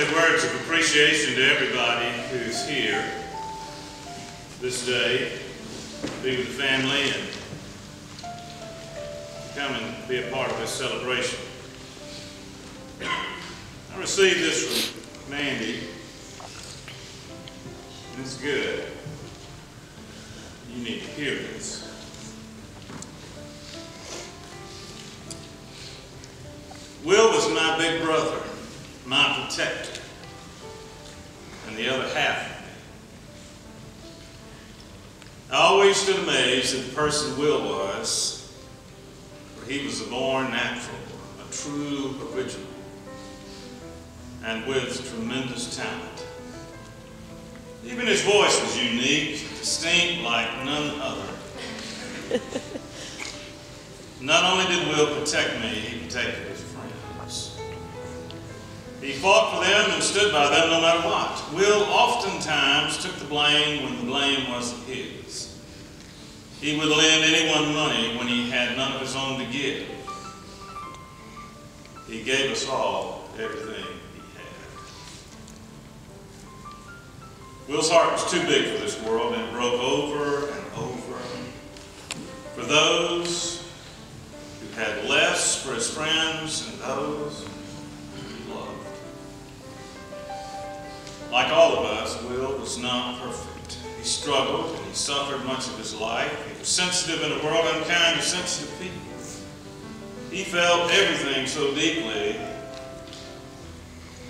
say words of appreciation to everybody who's here this day, be with the family and come and be a part of this celebration. I received this from Mandy, and it's good. You need to hear this. Will was my big brother, my protector, and the other half of me. I always stood amazed at the person Will was, for he was a born natural, a true original, and with tremendous talent. Even his voice was unique, distinct like none other. Not only did Will protect me, he protected his friends. He fought for them and stood by them no matter what. Will oftentimes took the blame when the blame wasn't his. He would lend anyone money when he had none of his own to give. He gave us all everything he had. Will's heart was too big for this world, and it broke over and over for those who had less, for his friends and those he loved. Like all of us, Will was not perfect. He struggled and he suffered much of his life. He was sensitive in a world unkind to sensitive people. He felt everything so deeply,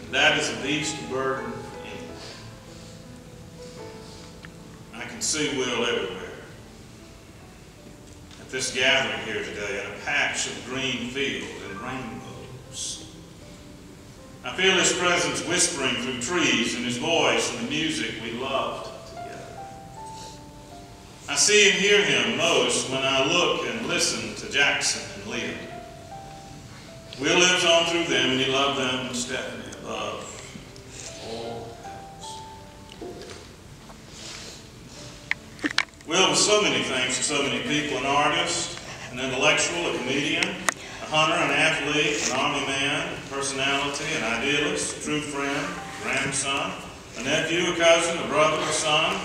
and that is a beast burden for anyone. I can see Will everywhere. At this gathering here today, in a patch of green field and rainbows. I feel his presence whispering through trees and his voice and the music we loved together. I see and hear him most when I look and listen to Jackson and Leah. Will lives on through them, and he loved them and Stephanie above all else. Will was so many things to so many people: an artist, an intellectual, a comedian, a hunter, an athlete, an army man, a personality, an idealist, a true friend, a grandson, a nephew, a cousin, a brother, a son, a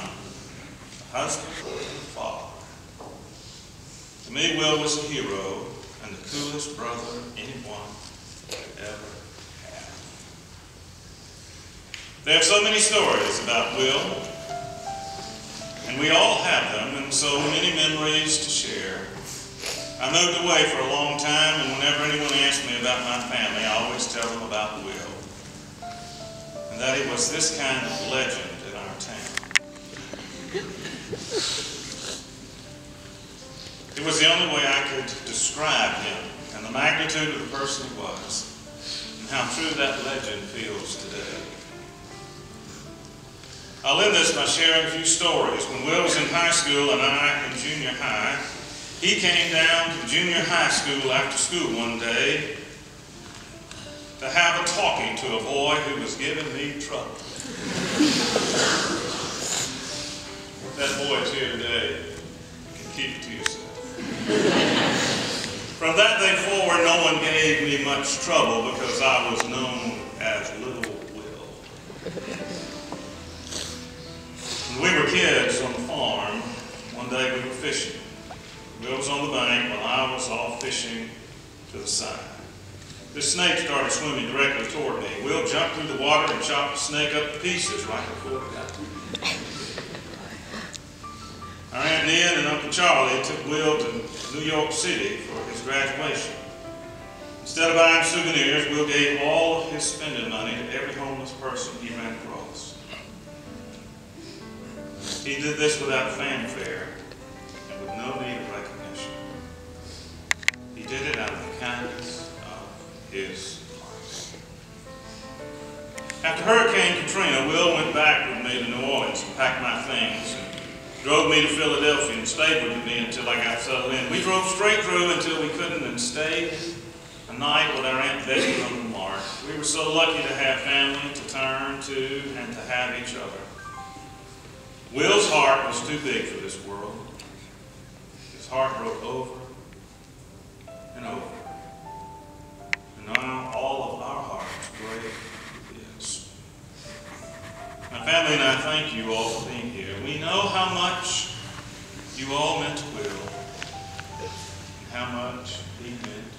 husband, a father. To me, Will was a hero and the coolest brother anyone could ever have. There are so many stories about Will, and we all have them, and so many memories to share. I moved away for a long time, and whenever anyone asked me about my family, I always tell them about Will, and that he was this kind of legend in our town. It was the only way I could describe him and the magnitude of the person he was, and how true that legend feels today. I'll end this by sharing a few stories. When Will was in high school and I in junior high, he came down to junior high school after school one day to have a talking to a boy who was giving me trouble. If that boy is here today, you can keep it to yourself. From that day forward, no one gave me much trouble because I was known as Little Will. When we were kids on the farm, one day we were fishing. Will was on the bank while I was off fishing to the side. This snake started swimming directly toward me. Will jumped through the water and chopped the snake up to pieces right before it got to me. Our Aunt Ned and Uncle Charlie took Will to New York City for his graduation. Instead of buying souvenirs, Will gave all of his spending money to every homeless person he ran across. He did this without fanfare and with no need of recognition. He did it out of the kindness of his heart. After Hurricane Katrina, Will went back with me to New Orleans and packed my things and drove me to Philadelphia and stayed with me until I got settled in. We drove straight through until we couldn't and stayed a night with our Aunt Betty and Mark. We were so lucky to have family to turn to and to have each other. Will's heart was too big for this world. His heart broke over and over. And now all of our hearts break his. finally, and I thank you all for being here. We know how much you all meant to Will, and how much he meant